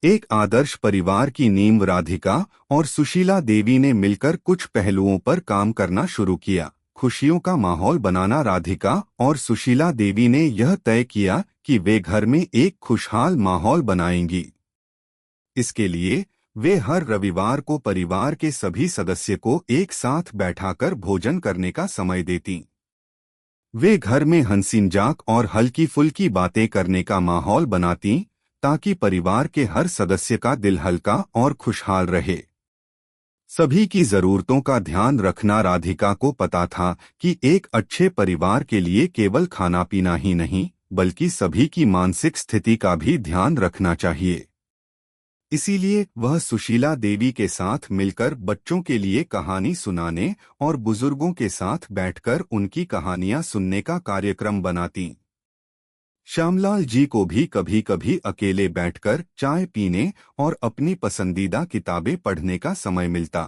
एक आदर्श परिवार की नींव राधिका और सुशीला देवी ने मिलकर कुछ पहलुओं पर काम करना शुरू किया। खुशियों का माहौल बनाना। राधिका और सुशीला देवी ने यह तय किया कि वे घर में एक खुशहाल माहौल बनाएंगी। इसके लिए वे हर रविवार को परिवार के सभी सदस्य को एक साथ बैठाकर भोजन करने का समय देती। वे घर में हंसी मजाक और हल्की फुल्की बातें करने का माहौल बनाती ताकि परिवार के हर सदस्य का दिल हल्का और खुशहाल रहे। सभी की जरूरतों का ध्यान रखना। राधिका को पता था कि एक अच्छे परिवार के लिए केवल खाना पीना ही नहीं बल्कि सभी की मानसिक स्थिति का भी ध्यान रखना चाहिए। इसीलिए वह सुशीला देवी के साथ मिलकर बच्चों के लिए कहानी सुनाने और बुजुर्गों के साथ बैठकर उनकी कहानियां सुनने का कार्यक्रम बनाती। श्यामलाल जी को भी कभी कभी अकेले बैठकर चाय पीने और अपनी पसंदीदा किताबें पढ़ने का समय मिलता।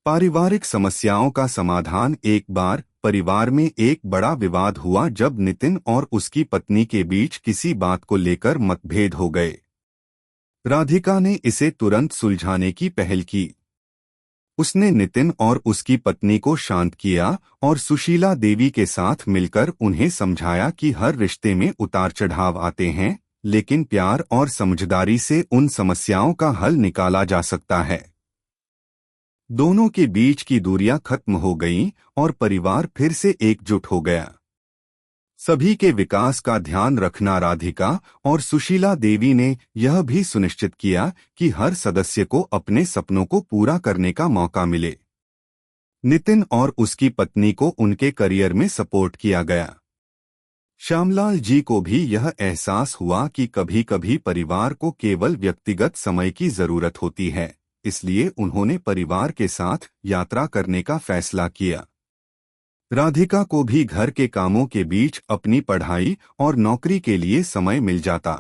पारिवारिक समस्याओं का समाधान। एक बार परिवार में एक बड़ा विवाद हुआ जब नितिन और उसकी पत्नी के बीच किसी बात को लेकर मतभेद हो गए। राधिका ने इसे तुरंत सुलझाने की पहल की। उसने नितिन और उसकी पत्नी को शांत किया और सुशीला देवी के साथ मिलकर उन्हें समझाया कि हर रिश्ते में उतार चढ़ाव आते हैं, लेकिन प्यार और समझदारी से उन समस्याओं का हल निकाला जा सकता है। दोनों के बीच की दूरियां खत्म हो गईं और परिवार फिर से एकजुट हो गया। सभी के विकास का ध्यान रखना। राधिका और सुशीला देवी ने यह भी सुनिश्चित किया कि हर सदस्य को अपने सपनों को पूरा करने का मौका मिले। नितिन और उसकी पत्नी को उनके करियर में सपोर्ट किया गया। श्यामलाल जी को भी यह एहसास हुआ कि कभी कभी परिवार को केवल व्यक्तिगत समय की जरूरत होती है, इसलिए उन्होंने परिवार के साथ यात्रा करने का फैसला किया। राधिका को भी घर के कामों के बीच अपनी पढ़ाई और नौकरी के लिए समय मिल जाता।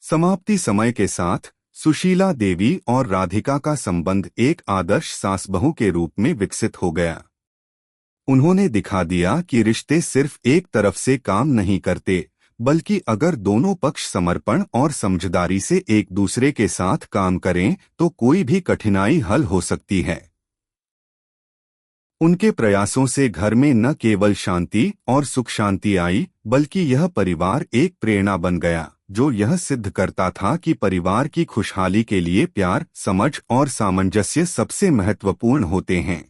समाप्ति समय के साथ सुशीला देवी और राधिका का संबंध एक आदर्श सास बहू के रूप में विकसित हो गया। उन्होंने दिखा दिया कि रिश्ते सिर्फ एक तरफ से काम नहीं करते, बल्कि अगर दोनों पक्ष समर्पण और समझदारी से एक दूसरे के साथ काम करें तो कोई भी कठिनाई हल हो सकती है। उनके प्रयासों से घर में न केवल शांति और सुख शांति आई, बल्कि यह परिवार एक प्रेरणा बन गया जो यह सिद्ध करता था कि परिवार की खुशहाली के लिए प्यार, समझ और सामंजस्य सबसे महत्वपूर्ण होते हैं।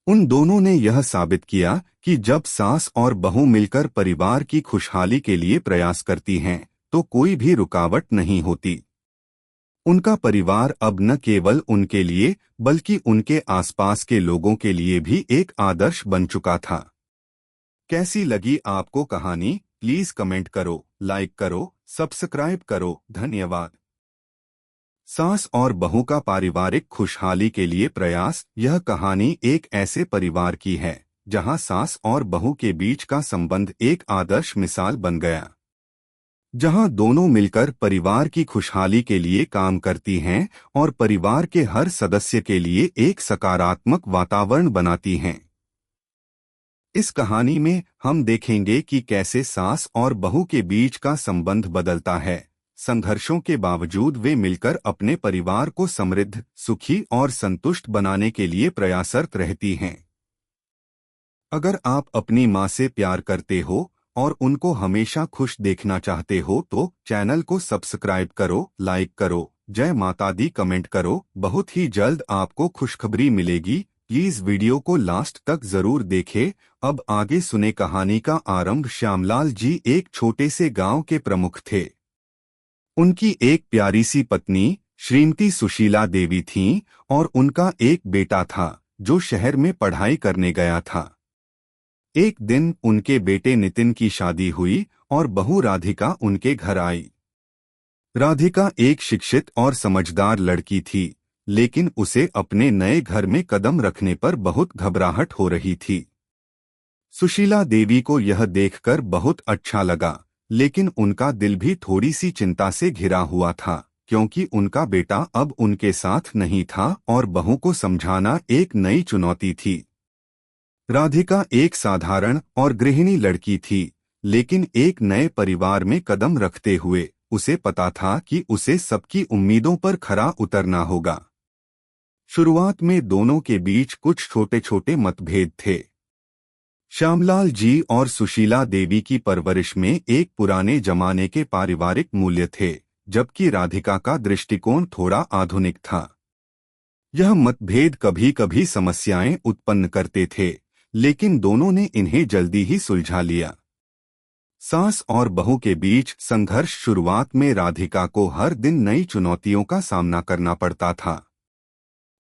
उन दोनों ने यह साबित किया कि जब सास और बहू मिलकर परिवार की खुशहाली के लिए प्रयास करती हैं, तो कोई भी रुकावट नहीं होती। उनका परिवार अब न केवल उनके लिए बल्कि उनके आसपास के लोगों के लिए भी एक आदर्श बन चुका था। कैसी लगी आपको कहानी? प्लीज कमेंट करो, लाइक करो, सब्सक्राइब करो। धन्यवाद। सास और बहू का पारिवारिक खुशहाली के लिए प्रयास। यह कहानी एक ऐसे परिवार की है जहां सास और बहू के बीच का संबंध एक आदर्श मिसाल बन गया, जहां दोनों मिलकर परिवार की खुशहाली के लिए काम करती हैं और परिवार के हर सदस्य के लिए एक सकारात्मक वातावरण बनाती हैं। इस कहानी में हम देखेंगे कि कैसे सास और बहू के बीच का संबंध बदलता है। संघर्षों के बावजूद वे मिलकर अपने परिवार को समृद्ध, सुखी और संतुष्ट बनाने के लिए प्रयासरत रहती हैं। अगर आप अपनी मां से प्यार करते हो और उनको हमेशा खुश देखना चाहते हो तो चैनल को सब्सक्राइब करो, लाइक करो, जय माता दी कमेंट करो। बहुत ही जल्द आपको खुशखबरी मिलेगी। प्लीज वीडियो को लास्ट तक जरूर देखें। अब आगे सुने कहानी का आरंभ। श्यामलाल जी एक छोटे से गांव के प्रमुख थे। उनकी एक प्यारी सी पत्नी श्रीमती सुशीला देवी थीं और उनका एक बेटा था जो शहर में पढ़ाई करने गया था। एक दिन उनके बेटे नितिन की शादी हुई और बहू राधिका उनके घर आई। राधिका एक शिक्षित और समझदार लड़की थी, लेकिन उसे अपने नए घर में कदम रखने पर बहुत घबराहट हो रही थी। सुशीला देवी को यह देखकर बहुत अच्छा लगा, लेकिन उनका दिल भी थोड़ी सी चिंता से घिरा हुआ था, क्योंकि उनका बेटा अब उनके साथ नहीं था और बहू को समझाना एक नई चुनौती थी। राधिका एक साधारण और गृहिणी लड़की थी, लेकिन एक नए परिवार में कदम रखते हुए उसे पता था कि उसे सबकी उम्मीदों पर खरा उतरना होगा। शुरुआत में दोनों के बीच कुछ छोटे छोटे मतभेद थे। श्यामलाल जी और सुशीला देवी की परवरिश में एक पुराने जमाने के पारिवारिक मूल्य थे, जबकि राधिका का दृष्टिकोण थोड़ा आधुनिक था। यह मतभेद कभी कभी समस्याएं उत्पन्न करते थे, लेकिन दोनों ने इन्हें जल्दी ही सुलझा लिया। सास और बहू के बीच संघर्ष शुरुआत में राधिका को हर दिन नई चुनौतियों का सामना करना पड़ता था।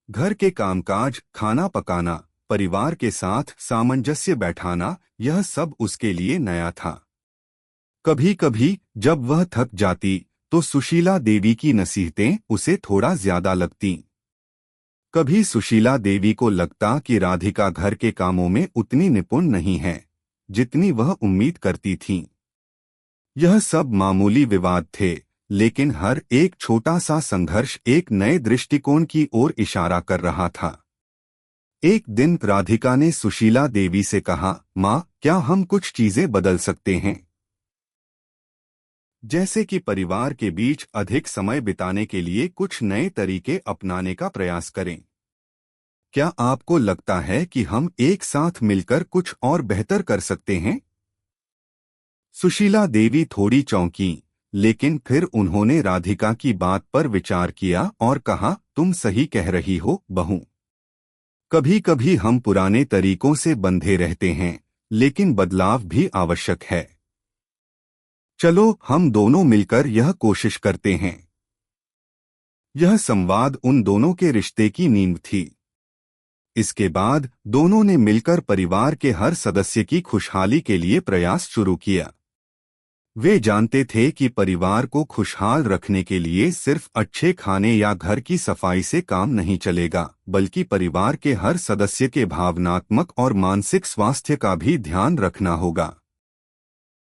घर के कामकाज, खाना पकाना, परिवार के साथ सामंजस्य बैठाना, यह सब उसके लिए नया था। कभी कभी जब वह थक जाती तो सुशीला देवी की नसीहतें उसे थोड़ा ज्यादा लगतीं। कभी सुशीला देवी को लगता कि राधिका घर के कामों में उतनी निपुण नहीं है जितनी वह उम्मीद करती थीं। यह सब मामूली विवाद थे, लेकिन हर एक छोटा सा संघर्ष एक नए दृष्टिकोण की ओर इशारा कर रहा था। एक दिन राधिका ने सुशीला देवी से कहा, माँ, क्या हम कुछ चीजें बदल सकते हैं? जैसे कि परिवार के बीच अधिक समय बिताने के लिए कुछ नए तरीके अपनाने का प्रयास करें। क्या आपको लगता है कि हम एक साथ मिलकर कुछ और बेहतर कर सकते हैं? सुशीला देवी थोड़ी चौंकी, लेकिन फिर उन्होंने राधिका की बात पर विचार किया और कहा, तुम सही कह रही हो बहू। कभी कभी हम पुराने तरीकों से बंधे रहते हैं, लेकिन बदलाव भी आवश्यक है। चलो हम दोनों मिलकर यह कोशिश करते हैं। यह संवाद उन दोनों के रिश्ते की नींव थी। इसके बाद दोनों ने मिलकर परिवार के हर सदस्य की खुशहाली के लिए प्रयास शुरू किया। वे जानते थे कि परिवार को खुशहाल रखने के लिए सिर्फ अच्छे खाने या घर की सफाई से काम नहीं चलेगा, बल्कि परिवार के हर सदस्य के भावनात्मक और मानसिक स्वास्थ्य का भी ध्यान रखना होगा।